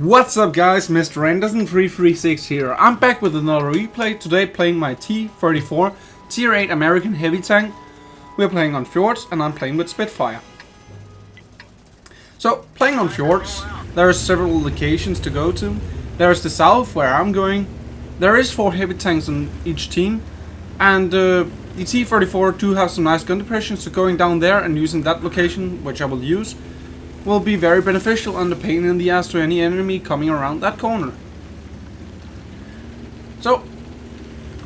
What's up guys, Mr. Anderson336 here. I'm back with another replay, today playing my T-34 Tier 8 American Heavy Tank. We're playing on fjords and I'm playing with Spitfire. So, playing on fjords, there are several locations to go to. There's the south where I'm going. There is 4 heavy tanks on each team. And the T-34 do have some nice gun depression, so going down there and using that location, which I will use, will be very beneficial and a pain in the ass to any enemy coming around that corner. So,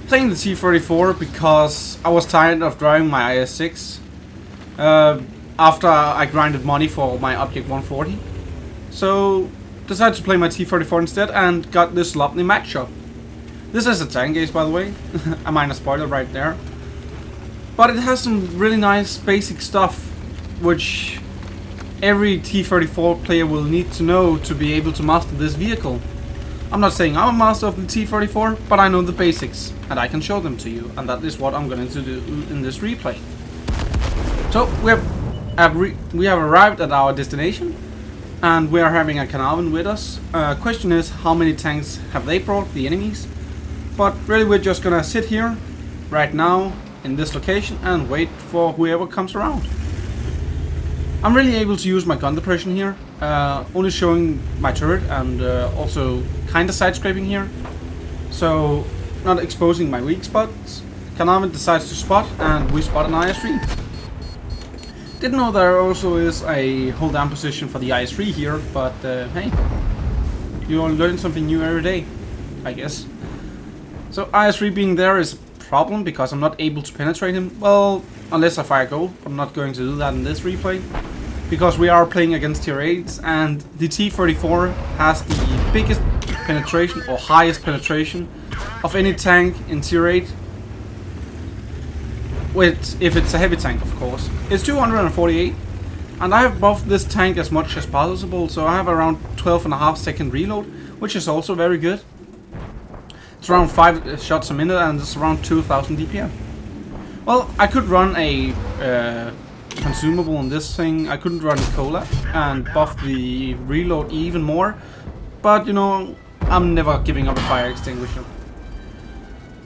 playing the T-34 because I was tired of driving my IS-6 after I grinded money for my Object 140. So, decided to play my T-34 instead and got this lovely matchup. This is a Tankace, by the way, a minor spoiler right there. But it has some really nice basic stuff which every T-34 player will need to know to be able to master this vehicle. I'm not saying I'm a master of the T-34, but I know the basics, and I can show them to you, and that is what I'm going to do in this replay. So, we have arrived at our destination, and we are having a Carnarvon with us. Question is, how many tanks have they brought, the enemies? But really we're just going to sit here, right now, in this location, and wait for whoever comes around. I'm really able to use my gun depression here, only showing my turret and also kinda side scraping here, so not exposing my weak spots. Carnarvon decides to spot, and we spot an IS-3. Didn't know there also is a hold down position for the IS-3 here, but hey, you learn something new every day, I guess. So IS-3 being there is a problem because I'm not able to penetrate him. Well, unless I fire gold, I'm not going to do that in this replay, because we are playing against tier 8s, and the T-34 has the biggest penetration, or highest penetration, of any tank in tier 8. If it's a heavy tank, of course. It's 248, and I have buffed this tank as much as possible, so I have around 12.5 second reload, which is also very good. It's around 5 shots a minute, and it's around 2000 DPM. Well, I could run a consumable on this thing. I couldn't run cola and buff the reload even more, but you know, I'm never giving up a fire extinguisher.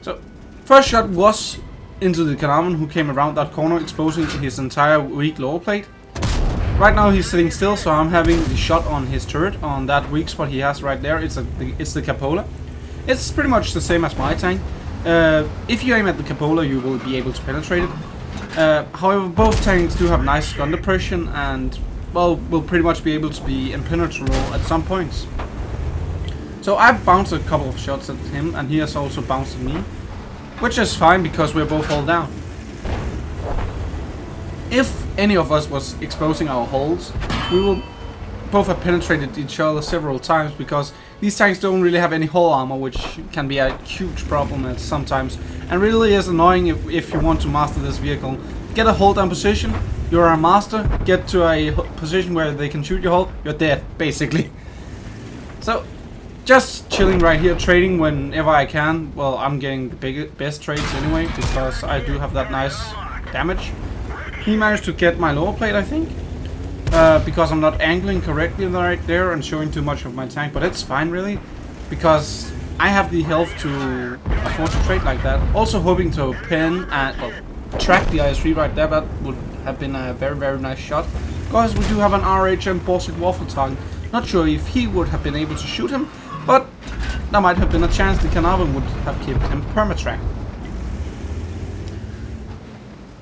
So, first shot was into the Carnarvon, who came around that corner, exposing his entire weak lower plate. Right now he's sitting still, so I'm having the shot on his turret, on that weak spot he has right there. It's the cupola. It's pretty much the same as my tank. If you aim at the cupola, you will be able to penetrate it. However, both tanks do have nice gun depression and, well, will pretty much be able to be impenetrable at some points. So I've bounced a couple of shots at him, and he has also bounced at me, which is fine because we're both hull down. If any of us was exposing our hulls, we will both have penetrated each other several times, because these tanks don't really have any hull armor, which can be a huge problem at sometimes, and really is annoying if you want to master this vehicle. Get a hold down position, you're a master, get to a position where they can shoot your hull, you're dead, basically. So, just chilling right here, trading whenever I can. Well, I'm getting the best trades anyway, because I do have that nice damage. He managed to get my lower plate, I think. Because I'm not angling correctly right there and showing too much of my tank, but it's fine really, because I have the health to afford to trade like that. Also hoping to pen and, well, track the IS-3 right there. That would have been a very, very nice shot, because we do have an RHM Borsig Waffle target. Not sure if he would have been able to shoot him, but there might have been a chance the Carnarvon would have kept him permatrack.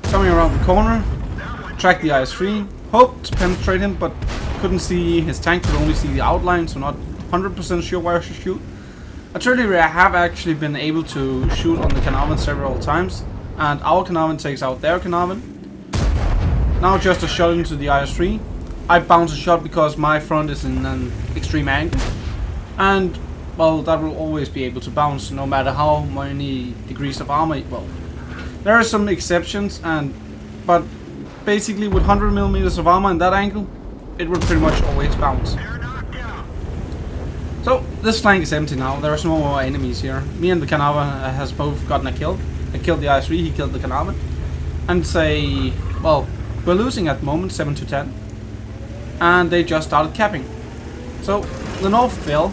Coming around the corner, track the IS-3. Hoped to penetrate him, but couldn't see his tank, could only see the outline, so not 100% sure where I should shoot. Artillery, I have actually been able to shoot on the Carnarvon several times, and our Carnarvon takes out their Carnarvon. Now just a shot into the IS-3. I bounce a shot because my front is in an extreme angle, and well, that will always be able to bounce no matter how many degrees of armor. Well, there are some exceptions, but basically with 100mm of armor in that angle, it will pretty much always bounce. So this flank is empty now, there's no more enemies here. Me and the Carnarvon has both gotten a kill. I killed the IS-3, he killed the Carnarvon. And say, well, we're losing at the moment, 7-10. And they just started capping. So the North fell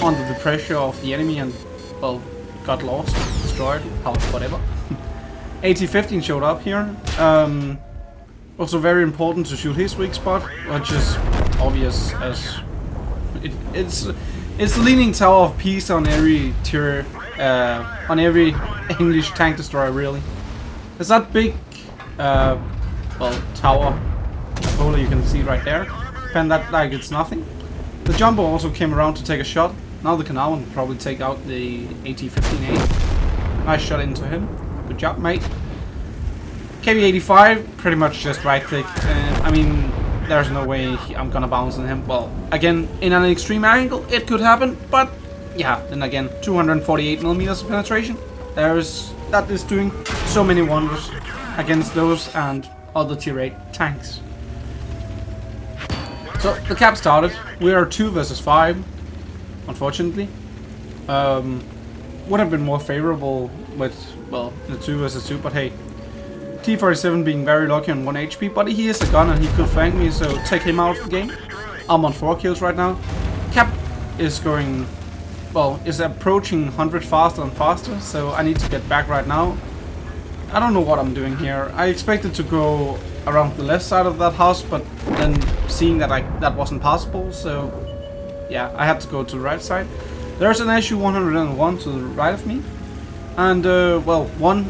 under the pressure of the enemy and, well, got lost, destroyed, whatever. AT-15 showed up here. Also very important to shoot his weak spot, which is obvious as it's the leaning tower of peace on every tier, on every English tank destroyer really. There's that big, well, tower pole you can see right there. Pen that like it's nothing. The jumbo also came around to take a shot. Now the Canal will probably take out the AT-15A. Nice shot into him. Good job, mate. KV-85, pretty much just right click. I mean, there's no way I'm gonna bounce on him. Well, again, in an extreme angle, it could happen, but yeah, then again, 248mm of penetration. That is doing so many wonders against those and other tier 8 tanks. So the cap started. We are 2 versus 5, unfortunately. Would have been more favorable with, well, the 2 versus 2, but hey. T-37 being very lucky on 1 HP, but he is a gun and he could flank me, so take him out of the game. I'm on 4 kills right now. Cap is going, well, is approaching 100 faster and faster, so I need to get back right now. I don't know what I'm doing here. I expected to go around the left side of that house, but then seeing that that wasn't possible, so yeah, I had to go to the right side. There's an SU-101 to the right of me. And, well,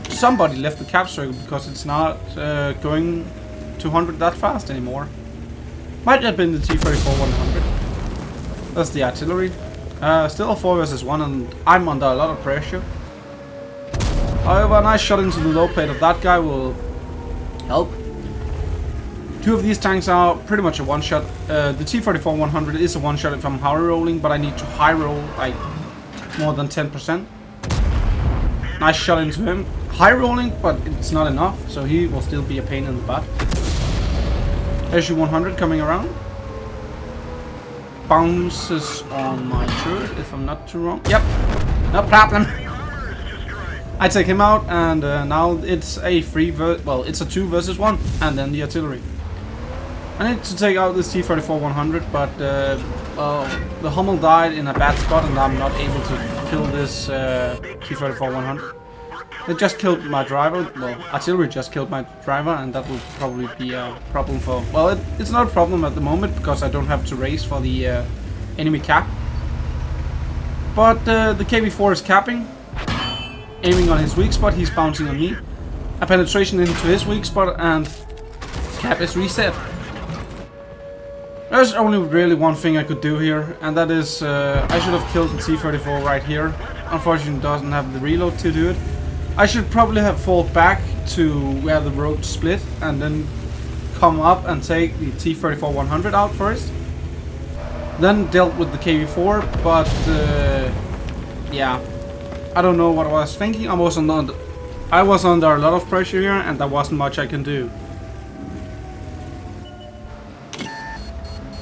somebody left the cap circle because it's not going 200 that fast anymore. Might have been the T-34-100. That's the artillery. Still a 4 versus 1 and I'm under a lot of pressure. However, a nice shot into the low plate of that guy will help. 2 of these tanks are pretty much a one-shot. The T-34-100 is a one-shot if I'm high rolling, but I need to high roll like more than 10%. Nice shot into him. High rolling, but it's not enough, so he will still be a pain in the butt. SU-100 coming around. Bounces on my turret, if I'm not too wrong. Yep, no problem. I take him out, and now it's a it's a 2 versus 1, and then the artillery. I need to take out this T-34-100, but the Hummel died in a bad spot, and I'm not able to kill this T-34-100. They just killed my driver. Well, artillery just killed my driver, and that will probably be a problem for. Well, it's not a problem at the moment because I don't have to race for the enemy cap. But the KV-4 is capping, aiming on his weak spot. He's bouncing on me. A penetration into his weak spot, and cap is reset. There's only really one thing I could do here, and that is I should have killed the T-34 right here. Unfortunately, it doesn't have the reload to do it. I should probably have fought back to where the road split and then come up and take the T-34-100 out first. Then dealt with the KV-4, but yeah, I don't know what I was thinking. I was under a lot of pressure here, and there wasn't much I can do.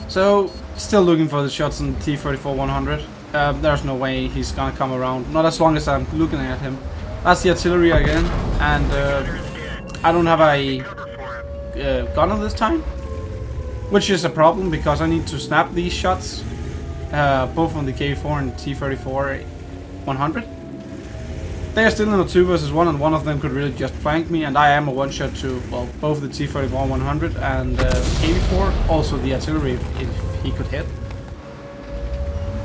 So, still looking for the shots on the T-34-100. There's no way he's gonna come around. Not as long as I'm looking at him. That's the artillery again, and I don't have a gunner this time. Which is a problem because I need to snap these shots. Both on the K4 and T-34-100. They are still in a 2 versus 1, and one of them could really just flank me, and I am a one-shot to, well, both the T-34-100 and KV-4, also the artillery if he could hit.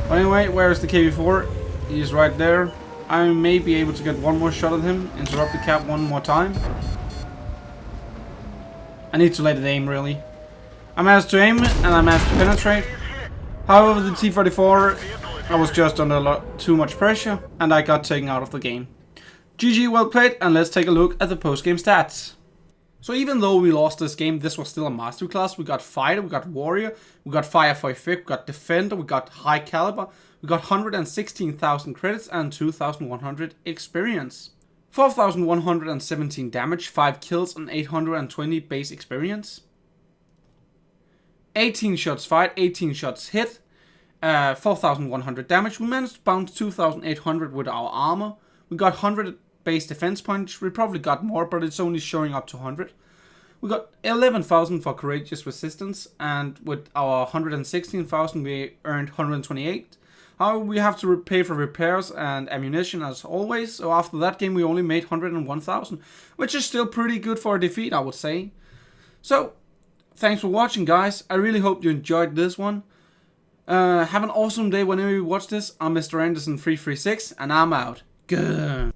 But anyway, where is the KV-4? He's right there. I may be able to get one more shot at him, interrupt the cap one more time. I need to let it aim, really. I managed to aim, and I managed to penetrate. However, the T-34, I was just under too much pressure, and I got taken out of the game. GG, well played, and let's take a look at the post-game stats. So even though we lost this game, this was still a masterclass. We got Fighter, we got Warrior, we got Firefight Fifth, we got Defender, we got High Caliber, we got 116,000 credits and 2,100 experience. 4,117 damage, 5 kills and 820 base experience. 18 shots fired, 18 shots hit, 4,100 damage. We managed to bounce 2,800 with our armor. We got 100 base defense points. We probably got more, but it's only showing up to 100. We got 11,000 for courageous resistance, and with our 116,000 we earned 128. However, we have to pay for repairs and ammunition as always, so after that game we only made 101,000, which is still pretty good for a defeat, I would say. So, thanks for watching, guys. I really hope you enjoyed this one. Have an awesome day whenever you watch this. I'm Mr. Anderson 336, and I'm out. Good.